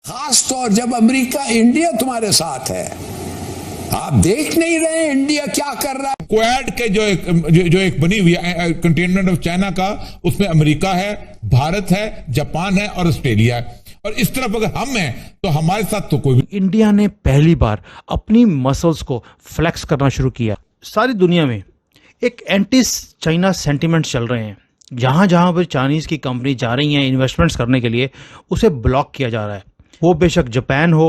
खास तौर जब अमेरिका इंडिया तुम्हारे साथ है, आप देख नहीं रहे इंडिया क्या कर रहा है। क्वाड के जो एक बनी हुई है कंटेनमेंट ऑफ चाइना का, उसमें अमेरिका है, भारत है, जापान है और ऑस्ट्रेलिया है। और इस तरफ अगर हम हैं तो हमारे साथ तो कोई भी। इंडिया ने पहली बार अपनी मसल्स को फ्लेक्स करना शुरू किया। सारी दुनिया में एक एंटी चाइना सेंटिमेंट चल रहे हैं। जहां जहां पर चाइनीज की कंपनी जा रही हैं इन्वेस्टमेंट्स करने के लिए, उसे ब्लॉक किया जा रहा है। वो बेशक जापान हो,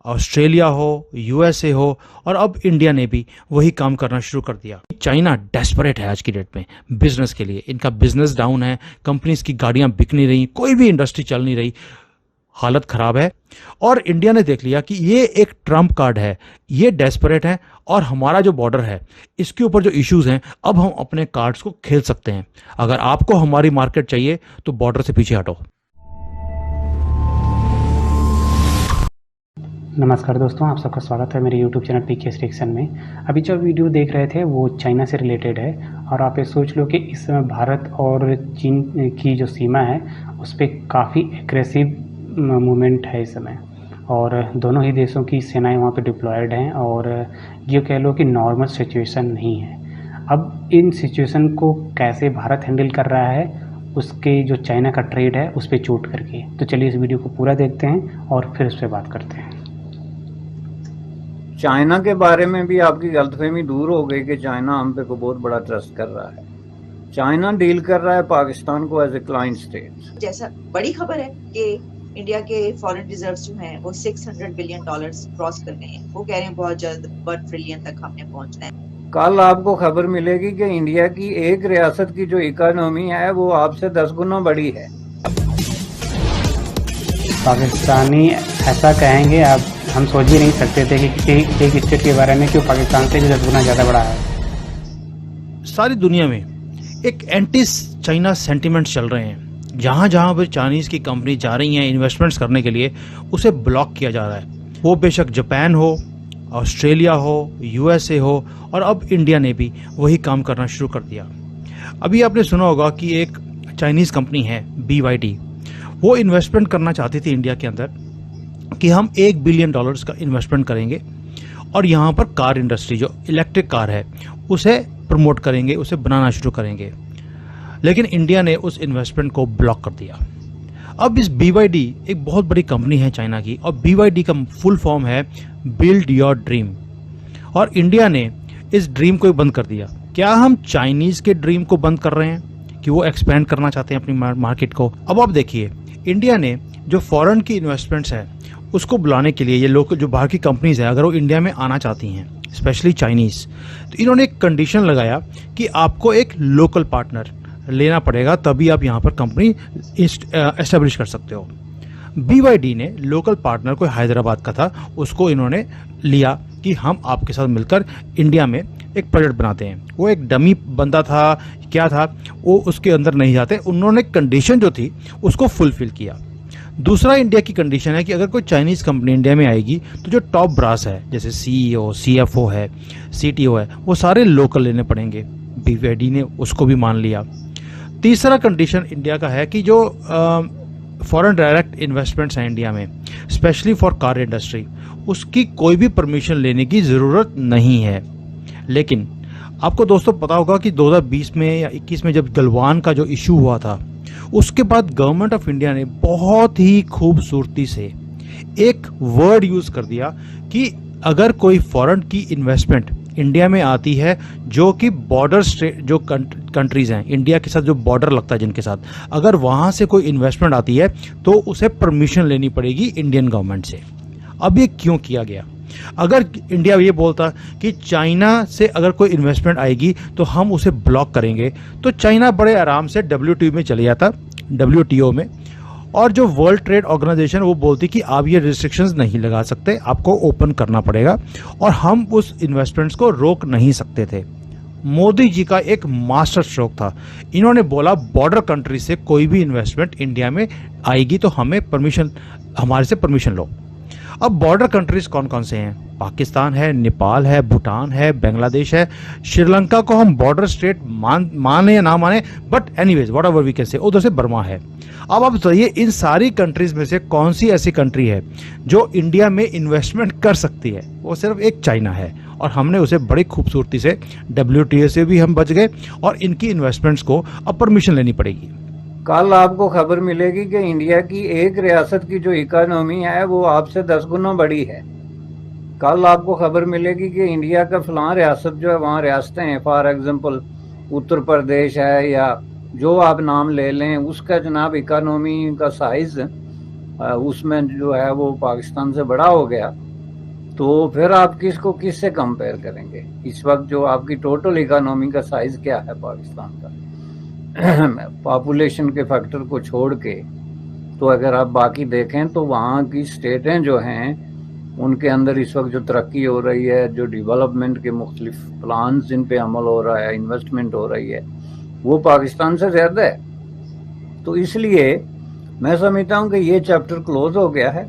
ऑस्ट्रेलिया हो, यूएसए हो, और अब इंडिया ने भी वही काम करना शुरू कर दिया। चाइना डेस्परेट है आज की डेट में बिजनेस के लिए। इनका बिजनेस डाउन है, कंपनीज की गाड़ियां बिक नहीं रही, कोई भी इंडस्ट्री चल नहीं रही, हालत खराब है। और इंडिया ने देख लिया कि ये एक ट्रम्प कार्ड है, ये डेस्परेट है, और हमारा जो बॉर्डर है इसके ऊपर जो इश्यूज हैं, अब हम अपने कार्ड्स को खेल सकते हैं। अगर आपको हमारी मार्केट चाहिए तो बॉर्डर से पीछे हटो। नमस्कार दोस्तों, आप सबका स्वागत है मेरे YouTube चैनल पीके रिएक्शन में। अभी जो वीडियो देख रहे थे वो चाइना से रिलेटेड है, और आप ये सोच लो कि इस समय भारत और चीन की जो सीमा है उस पर काफ़ी एग्रेसिव मूवमेंट है इस समय, और दोनों ही देशों की सेनाएं वहाँ पे डिप्लॉयड हैं, और ये कह लो कि नॉर्मल सिचुएशन नहीं है। अब इन सिचुएशन को कैसे भारत हैंडल कर रहा है, उसके जो चाइना का ट्रेड है उस पर चोट करके। तो चलिए इस वीडियो को पूरा देखते हैं और फिर उस पर बात करते हैं। चाइना के बारे में भी आपकी गलतफहमी दूर हो गई कि चाइना हम पे को बहुत बड़ा ट्रस्ट कर रहा है। चाइना डील कर रहा है पाकिस्तान को एज ए क्लाइंट स्टेट। जैसा बड़ी खबर है कि इंडिया के फॉरेन रिजर्व्स जो हैं वो $600 बिलियन क्रॉस कर गए हैं। वो कह रहे हैं बहुत जल्द $1 ट्रिलियन तक हमने पहुंचना है। कल आपको खबर मिलेगी कि इंडिया की एक रियासत की जो इकोनॉमी है वो आपसे 10 गुना बड़ी है। पाकिस्तानी ऐसा कहेंगे, आप हम सोच भी नहीं सकते थे कि एक स्टेट के बारे में क्यों पाकिस्तान से भी 10 गुना ज़्यादा बड़ा है। सारी दुनिया में एक एंटी चाइना सेंटिमेंट चल रहे हैं। जहां जहां पर चाइनीज की कंपनी जा रही हैं इन्वेस्टमेंट्स करने के लिए, उसे ब्लॉक किया जा रहा है। वो बेशक जापान हो, ऑस्ट्रेलिया हो, यूएसए हो, और अब इंडिया ने भी वही काम करना शुरू कर दिया। अभी आपने सुना होगा कि एक चाइनीज कंपनी है BYD, वो इन्वेस्टमेंट करना चाहती थी इंडिया के अंदर कि हम $1 बिलियन का इन्वेस्टमेंट करेंगे और यहाँ पर कार इंडस्ट्री जो इलेक्ट्रिक कार है उसे प्रमोट करेंगे, उसे बनाना शुरू करेंगे। लेकिन इंडिया ने उस इन्वेस्टमेंट को ब्लॉक कर दिया। अब इस BYD एक बहुत बड़ी कंपनी है चाइना की, और BYD का फुल फॉर्म है बिल्ड योर ड्रीम, और इंडिया ने इस ड्रीम को बंद कर दिया। क्या हम चाइनीज के ड्रीम को बंद कर रहे हैं कि वो एक्सपेंड करना चाहते हैं अपनी मार्केट को? अब आप देखिए, इंडिया ने जो फॉरेन की इन्वेस्टमेंट्स है उसको बुलाने के लिए, ये लोग जो बाहर की कंपनीज है अगर वो इंडिया में आना चाहती हैं, स्पेशली चाइनीज, तो इन्होंने एक कंडीशन लगाया कि आपको एक लोकल पार्टनर लेना पड़ेगा, तभी आप यहाँ पर कंपनी एस्टेब्लिश कर सकते हो। BYD ने लोकल पार्टनर कोई हैदराबाद का था, उसको इन्होंने लिया कि हम आपके साथ मिलकर इंडिया में एक प्रोजेक्ट बनाते हैं। वो एक डमी बंदा था, क्या था वो उसके अंदर नहीं जाते। उन्होंने कंडीशन जो थी उसको फुलफिल किया। दूसरा इंडिया की कंडीशन है कि अगर कोई चाइनीज कंपनी इंडिया में आएगी तो जो टॉप ब्रास है, जैसे CEO, CFO है, CTO है, वो सारे लोकल लेने पड़ेंगे। BYD ने उसको भी मान लिया। तीसरा कंडीशन इंडिया का है कि जो फॉरेन डायरेक्ट इन्वेस्टमेंट्स हैं इंडिया में, स्पेशली फॉर कार इंडस्ट्री, उसकी कोई भी परमिशन लेने की ज़रूरत नहीं है। लेकिन आपको दोस्तों पता होगा कि 2020 में या 21 में जब गलवान का जो इशू हुआ था, उसके बाद गवर्नमेंट ऑफ इंडिया ने बहुत ही खूबसूरती से एक वर्ड यूज़ कर दिया कि अगर कोई फॉरेन की इन्वेस्टमेंट इंडिया में आती है जो कि बॉर्डर स्टेट जो कंट्रीज़ हैं इंडिया के साथ, जो बॉर्डर लगता है जिनके साथ, अगर वहाँ से कोई इन्वेस्टमेंट आती है तो उसे परमिशन लेनी पड़ेगी इंडियन गवर्नमेंट से। अब ये क्यों किया गया? अगर इंडिया ये बोलता कि चाइना से अगर कोई इन्वेस्टमेंट आएगी तो हम उसे ब्लॉक करेंगे, तो चाइना बड़े आराम से WTO में चले जाता, WTO में, और जो वर्ल्ड ट्रेड ऑर्गेनाइजेशन वो बोलती कि आप ये रिस्ट्रिक्शंस नहीं लगा सकते, आपको ओपन करना पड़ेगा, और हम उस इन्वेस्टमेंट्स को रोक नहीं सकते थे। मोदी जी का एक मास्टर स्ट्रोक था। इन्होंने बोला बॉर्डर कंट्री से कोई भी इन्वेस्टमेंट इंडिया में आएगी तो हमें परमिशन, हमारे से परमिशन लो। अब बॉर्डर कंट्रीज कौन कौन से हैं? पाकिस्तान है, नेपाल है, भूटान है, बांग्लादेश है, श्रीलंका को हम बॉर्डर स्टेट माने या ना माने, but anyways whatever we can say, उधर से बर्मा है। अब आप बताइए इन सारी कंट्रीज में से कौन सी ऐसी कंट्री है जो इंडिया में इन्वेस्टमेंट कर सकती है? वो सिर्फ एक चाइना है, और हमने उसे बड़ी खूबसूरती से WTO से भी हम बच गए, और इनकी इन्वेस्टमेंट्स को अब परमिशन लेनी पड़ेगी। कल आपको खबर मिलेगी कि इंडिया की एक रियासत की जो इकोनॉमी है वो आपसे 10 गुना बड़ी है। कल आपको खबर मिलेगी कि इंडिया का फलां रियासत जो है, वहाँ रियासतें हैं, फॉर एग्जांपल उत्तर प्रदेश है या जो आप नाम ले लें, उसका जनाब इकोनॉमी का साइज उसमें जो है वो पाकिस्तान से बड़ा हो गया, तो फिर आप किससे कंपेयर करेंगे? इस वक्त जो आपकी टोटल इकोनॉमी का साइज क्या है पाकिस्तान का, पॉपुलेशन के फैक्टर को छोड़ के, तो अगर आप बाकी देखें तो वहाँ की स्टेटें जो हैं उनके अंदर इस वक्त जो तरक्की हो रही है, जो डेवलपमेंट के मुख्तलिफ प्लान जिन पे अमल हो रहा है, इन्वेस्टमेंट हो रही है, वो पाकिस्तान से ज़्यादा है। तो इसलिए मैं समझता हूँ कि ये चैप्टर क्लोज हो गया है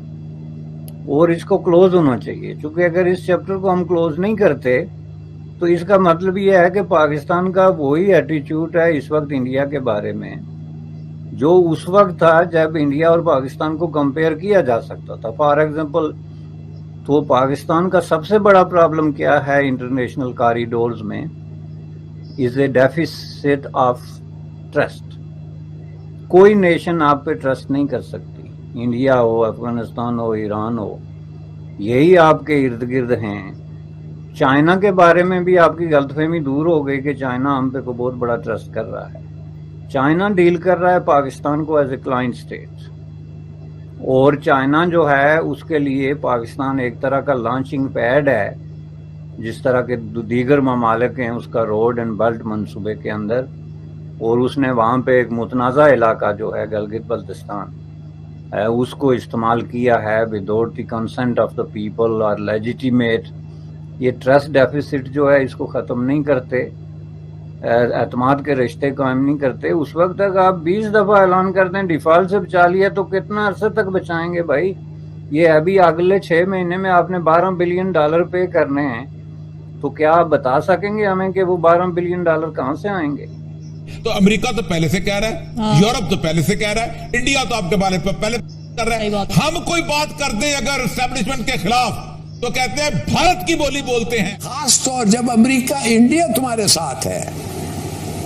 और इसको क्लोज होना चाहिए, क्योंकि अगर इस चैप्टर को हम क्लोज नहीं करते तो इसका मतलब ये है कि पाकिस्तान का वही एटीट्यूड है इस वक्त इंडिया के बारे में जो उस वक्त था जब इंडिया और पाकिस्तान को कंपेयर किया जा सकता था। फॉर एग्जांपल, तो पाकिस्तान का सबसे बड़ा प्रॉब्लम क्या है इंटरनेशनल कॉरिडोर्स में, is a deficit of trust. कोई नेशन आप पे ट्रस्ट नहीं कर सकती, इंडिया हो, अफगानिस्तान हो, ईरान हो, यही आपके इर्द गिर्द हैं। चाइना के बारे में भी आपकी गलतफहमी दूर हो गई कि चाइना हम पे को बहुत बड़ा ट्रस्ट कर रहा है। चाइना डील कर रहा है पाकिस्तान को एज ए क्लाइंट स्टेट, और चाइना जो है उसके लिए पाकिस्तान एक तरह का लॉन्चिंग पैड है, जिस तरह के दीगर ममालिक हैं उसका रोड एंड बेल्ट मंसूबे के अंदर, और उसने वहाँ पे एक मुतनाज़ा इलाका जो है गिलगित बल्तिस्तान है उसको इस्तेमाल किया है without the consent of the people और लेजिटिमेट। ये ट्रस्ट डेफिसिट जो है इसको ख़त्म नहीं करते, एतमाद के रिश्ते कायम नहीं करते। उस वक्त तक आप 20 दफ़ा ऐलान कर दें डिफ़ॉल्ट से बचा लिया, तो कितना अरसे तक बचाएंगे भाई? ये अभी अगले 6 महीने में आपने $12 बिलियन पे करने हैं, तो क्या आप बता सकेंगे हमें कि वो $12 बिलियन कहाँ से आएंगे? तो अमेरिका तो पहले से कह रहा है, यूरोप तो पहले से कह रहा है, इंडिया तो आपके बारे में पहले कर रहा है। हम कोई बात करते हैं अगर एस्टेब्लिशमेंट के खिलाफ तो कहते हैं भारत की बोली बोलते हैं। खास तौर जब अमेरिका, इंडिया तुम्हारे साथ है,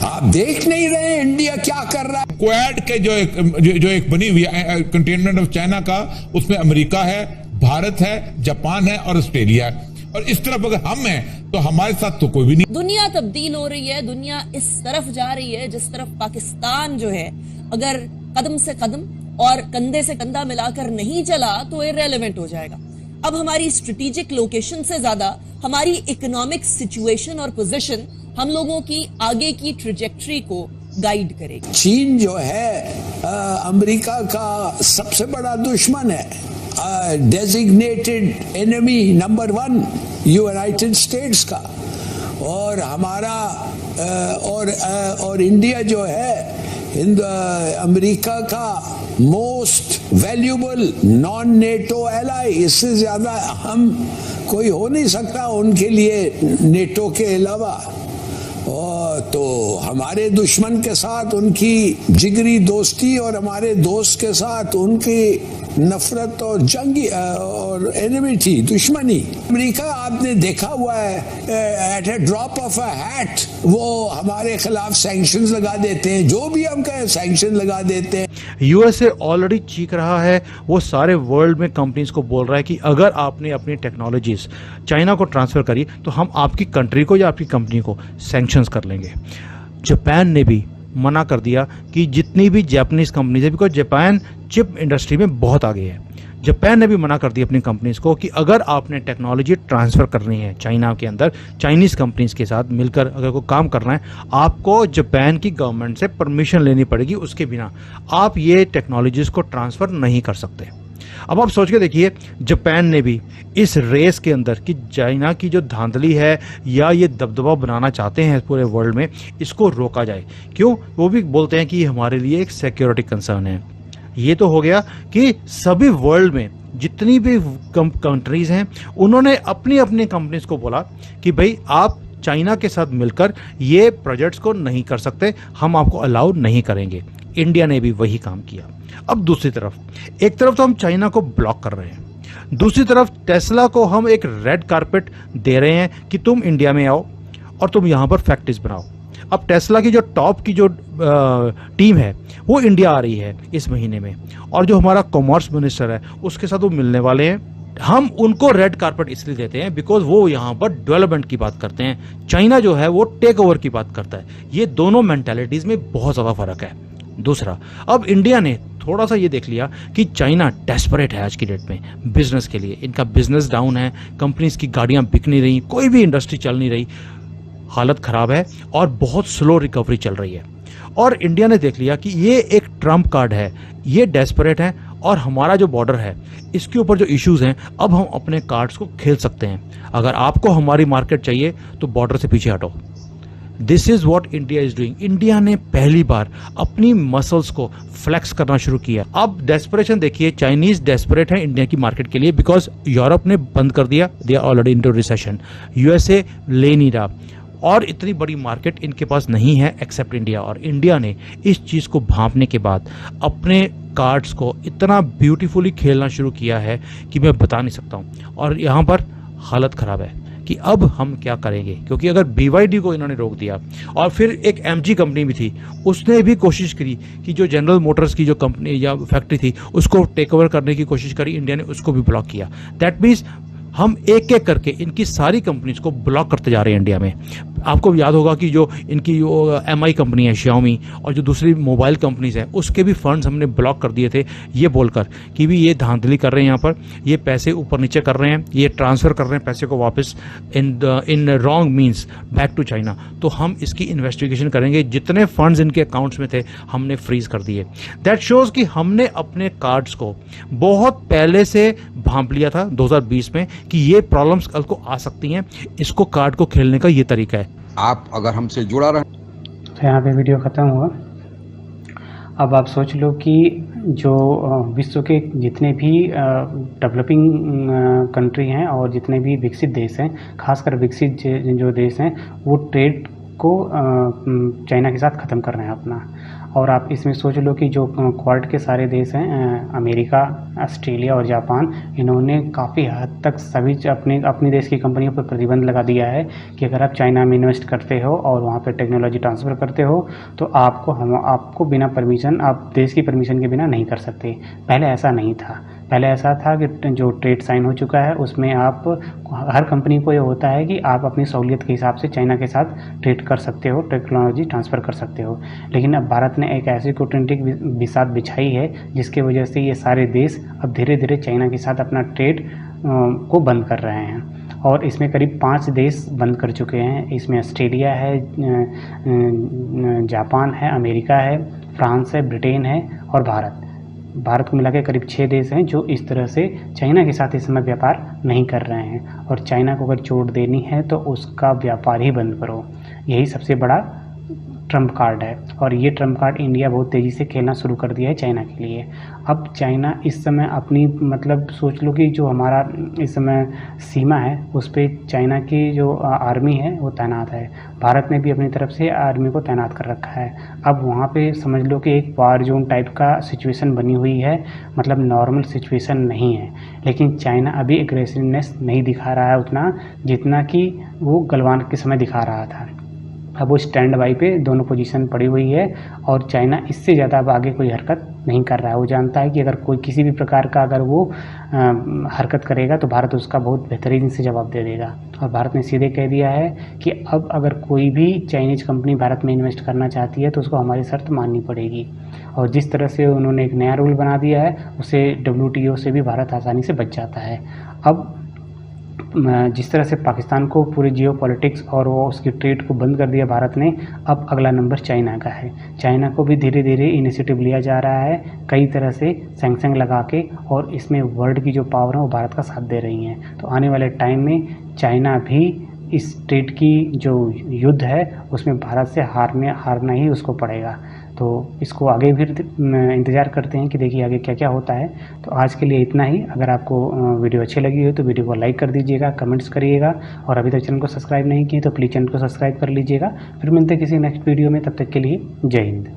आप देख नहीं रहे इंडिया क्या कर रहा है? क्वाड के जो एक बनी हुई है कंटेनमेंट ऑफ चाइना का, उसमें अमेरिका है, भारत है, जापान है और ऑस्ट्रेलिया है, और इस तरफ अगर हम हैं तो हमारे साथ तो कोई भी नहीं। दुनिया तब्दील हो रही है, दुनिया इस तरफ जा रही है जिस तरफ पाकिस्तान जो है अगर कदम से कदम और कंधे से कंधा मिलाकर नहीं चला तो इररेलेवेंट हो जाएगा। अब हमारी स्ट्रेटेजिक लोकेशन से ज्यादा हमारी इकोनॉमिक सिचुएशन और पोजीशन हम लोगों की आगे की ट्रेजेक्टरी को गाइड करेगी। चीन जो है अमेरिका का सबसे बड़ा दुश्मन है, designated enemy number 1 United states का, और हमारा और इंडिया जो है अमेरिका का most valuable non NATO ally. इससे ज्यादा हम कोई हो नहीं सकता उनके लिए नेटो के अलावा। तो हमारे दुश्मन के साथ उनकी जिगरी दोस्ती और हमारे दोस्त के साथ उनकी नफरत और जंगी और एनिमिटी, दुश्मनी। अमेरिका आपने देखा हुआ है at a drop of a hat वो हमारे खिलाफ सैंक्शंस लगा देते हैं, जो भी हम कहें सैंक्शन लगा देते हैं। यूएसए ऑलरेडी चीख रहा है, वो सारे वर्ल्ड में कंपनीज को बोल रहा है कि अगर आपने अपनी टेक्नोलॉजीज चाइना को ट्रांसफर करी तो हम आपकी कंट्री को या आपकी कंपनी को सैंक्शंस कर लेंगे। जापान ने भी मना कर दिया कि जितनी भी जापानीज कंपनीज है, बिकॉज जापान चिप इंडस्ट्री में बहुत आगे है, जापान ने भी मना कर दिया अपनी कंपनीज को कि अगर आपने टेक्नोलॉजी ट्रांसफ़र करनी है चाइना के अंदर, चाइनीज़ कंपनीज के साथ मिलकर अगर कोई काम करना है, आपको जापान की गवर्नमेंट से परमिशन लेनी पड़ेगी, उसके बिना आप ये टेक्नोलॉजीज़ को ट्रांसफ़र नहीं कर सकते। अब आप सोच के देखिए, जापान ने भी इस रेस के अंदर कि चाइना की जो धांधली है या ये दबदबा बनाना चाहते हैं पूरे वर्ल्ड में, इसको रोका जाए। क्यों? वो भी बोलते हैं कि हमारे लिए एक सिक्योरिटी कंसर्न है। ये तो हो गया कि सभी वर्ल्ड में जितनी भी कंट्रीज हैं उन्होंने अपनी अपनी कंपनीज को बोला कि भाई आप चाइना के साथ मिलकर ये प्रोजेक्ट्स को नहीं कर सकते, हम आपको अलाउ नहीं करेंगे। इंडिया ने भी वही काम किया। अब दूसरी तरफ, एक तरफ तो हम चाइना को ब्लॉक कर रहे हैं, दूसरी तरफ टेस्ला को हम एक रेड कारपेट दे रहे हैं कि तुम इंडिया में आओ और तुम यहाँ पर फैक्ट्रीज बनाओ। अब टेस्ला की जो टॉप की जो टीम है वो इंडिया आ रही है इस महीने में, और जो हमारा कॉमर्स मिनिस्टर है उसके साथ वो मिलने वाले हैं। हम उनको रेड कारपेट इसलिए देते हैं बिकॉज वो यहाँ पर डेवलपमेंट की बात करते हैं, चाइना जो है वो टेक ओवर की बात करता है। ये दोनों मेंटालिटीज में बहुत ज़्यादा फर्क है। दूसरा, अब इंडिया ने थोड़ा सा ये देख लिया कि चाइना डेस्परेट है आज की डेट में बिजनेस के लिए, इनका बिजनेस डाउन है, कंपनीज की गाड़ियां बिक नहीं रही, कोई भी इंडस्ट्री चल नहीं रही, हालत खराब है और बहुत स्लो रिकवरी चल रही है। और इंडिया ने देख लिया कि ये एक ट्रम्प कार्ड है, ये डेस्परेट है और हमारा जो बॉर्डर है इसके ऊपर जो इश्यूज हैं, अब हम अपने कार्ड्स को खेल सकते हैं। अगर आपको हमारी मार्केट चाहिए तो बॉर्डर से पीछे हटो। This is what India is doing. India ने पहली बार अपनी मसल्स को फ्लेक्स करना शुरू किया। अब डेस्परेशन देखिए, चाइनीज डेस्परेट है इंडिया की मार्केट के लिए बिकॉज यूरोप ने बंद कर दिया, they are already into recession, USA ले नहीं रहा और इतनी बड़ी मार्केट इनके पास नहीं है एक्सेप्ट इंडिया। और इंडिया ने इस चीज़ को भांपने के बाद अपने कार्ड्स को इतना ब्यूटीफुली खेलना शुरू किया है कि मैं बता नहीं सकता हूँ। और यहाँ पर हालत ख़राब है कि अब हम क्या करेंगे, क्योंकि अगर BYD को इन्होंने रोक दिया और फिर एक MG कंपनी भी थी, उसने भी कोशिश करी कि जो जनरल मोटर्स की जो कंपनी या फैक्ट्री थी उसको टेक ओवर करने की कोशिश करी, इंडिया ने उसको भी ब्लॉक किया। दैट मीन्स हम एक एक करके इनकी सारी कंपनीज को ब्लॉक करते जा रहे हैं इंडिया में। आपको याद होगा कि जो इनकी MI कंपनी है Xiaomi और जो दूसरी मोबाइल कंपनीज हैं उसके भी फंड्स हमने ब्लॉक कर दिए थे, ये बोलकर कि भी ये धांधली कर रहे हैं, यहाँ पर ये पैसे ऊपर नीचे कर रहे हैं, ये ट्रांसफ़र कर रहे हैं पैसे को वापस in wrong means back to China. तो हम इसकी इन्वेस्टिगेशन करेंगे। जितने फंड्स इनके अकाउंट्स में थे हमने फ्रीज कर दिए। दैट शोज़ कि हमने अपने कार्ड्स को बहुत पहले से भांप लिया था 2020 में कि ये प्रॉब्लम्स कल को आ सकती हैं। इसको कार्ड को खेलने का ये तरीका है। आप अगर हमसे जुड़ा रहे तो यहाँ पे वीडियो ख़त्म हुआ। अब आप सोच लो कि जो विश्व के जितने भी डेवलपिंग कंट्री हैं और जितने भी विकसित देश हैं, खासकर विकसित जो देश हैं, वो ट्रेड को चाइना के साथ ख़त्म कर रहे हैं अपना। और आप इसमें सोच लो कि जो क्वाड के सारे देश हैं, अमेरिका, ऑस्ट्रेलिया और जापान, इन्होंने काफ़ी हद तक सभी अपनी देश की कंपनियों पर प्रतिबंध लगा दिया है कि अगर आप चाइना में इन्वेस्ट करते हो और वहाँ पर टेक्नोलॉजी ट्रांसफ़र करते हो तो आपको बिना परमिशन, आप देश की परमिशन के बिना नहीं कर सकते। पहले ऐसा नहीं था। पहले ऐसा था कि जो ट्रेड साइन हो चुका है उसमें आप हर कंपनी को ये होता है कि आप अपनी सहूलियत के हिसाब से चाइना के साथ ट्रेड कर सकते हो, टेक्नोलॉजी ट्रांसफ़र कर सकते हो। लेकिन अब भारत ने एक ऐसी कूटनीतिक बिसात बिछाई है जिसकी वजह से ये सारे देश अब धीरे धीरे चाइना के साथ अपना ट्रेड को बंद कर रहे हैं। और इसमें करीब 5 देश बंद कर चुके हैं। इसमें ऑस्ट्रेलिया है, जापान है, अमेरिका है, फ्रांस है, ब्रिटेन है और भारत को मिला के करीब 6 देश हैं जो इस तरह से चाइना के साथ इस समय व्यापार नहीं कर रहे हैं। और चाइना को अगर चोट देनी है तो उसका व्यापार ही बंद करो। यही सबसे बड़ा ट्रम्प कार्ड है और ये ट्रम्प कार्ड इंडिया बहुत तेज़ी से खेलना शुरू कर दिया है चाइना के लिए। अब चाइना इस समय अपनी सोच लो कि जो हमारा इस समय सीमा है उस पर चाइना की जो आर्मी है वो तैनात है। भारत ने भी अपनी तरफ से आर्मी को तैनात कर रखा है। अब वहाँ पे समझ लो कि एक वार जोन टाइप का सिचुएशन बनी हुई है, मतलब नॉर्मल सिचुएशन नहीं है। लेकिन चाइना अभी एग्रेसिवनेस नहीं दिखा रहा है उतना जितना कि वो गलवान के समय दिखा रहा था। अब वो स्टैंड बाई पे दोनों पोजीशन पड़ी हुई है और चाइना इससे ज़्यादा अब आगे कोई हरकत नहीं कर रहा है। वो जानता है कि अगर कोई किसी भी प्रकार का अगर वो हरकत करेगा तो भारत उसका बहुत बेहतरीन से जवाब दे देगा। और भारत ने सीधे कह दिया है कि अब अगर कोई भी चाइनीज़ कंपनी भारत में इन्वेस्ट करना चाहती है तो उसको हमारी शर्त माननी पड़ेगी। और जिस तरह से उन्होंने एक नया रूल बना दिया है उससे WTO से भी भारत आसानी से बच जाता है। अब जिस तरह से पाकिस्तान को पूरी जियो पॉलिटिक्स और वो उसकी ट्रेड को बंद कर दिया भारत ने, अब अगला नंबर चाइना का है। चाइना को भी धीरे धीरे इनिशिएटिव लिया जा रहा है कई तरह से सैंक्शन लगा के, और इसमें वर्ल्ड की जो पावर है वो भारत का साथ दे रही हैं। तो आने वाले टाइम में चाइना भी इस ट्रेड की जो युद्ध है उसमें भारत से हारना ही उसको पड़ेगा। तो इसको आगे फिर इंतज़ार करते हैं कि देखिए आगे क्या क्या होता है। तो आज के लिए इतना ही। अगर आपको वीडियो अच्छी लगी हो तो वीडियो को लाइक कर दीजिएगा, कमेंट्स करिएगा, और अभी तक चैनल को सब्सक्राइब नहीं किए तो प्लीज़ चैनल को सब्सक्राइब कर लीजिएगा। फिर मिलते हैं किसी नेक्स्ट वीडियो में, तब तक के लिए जय हिंद।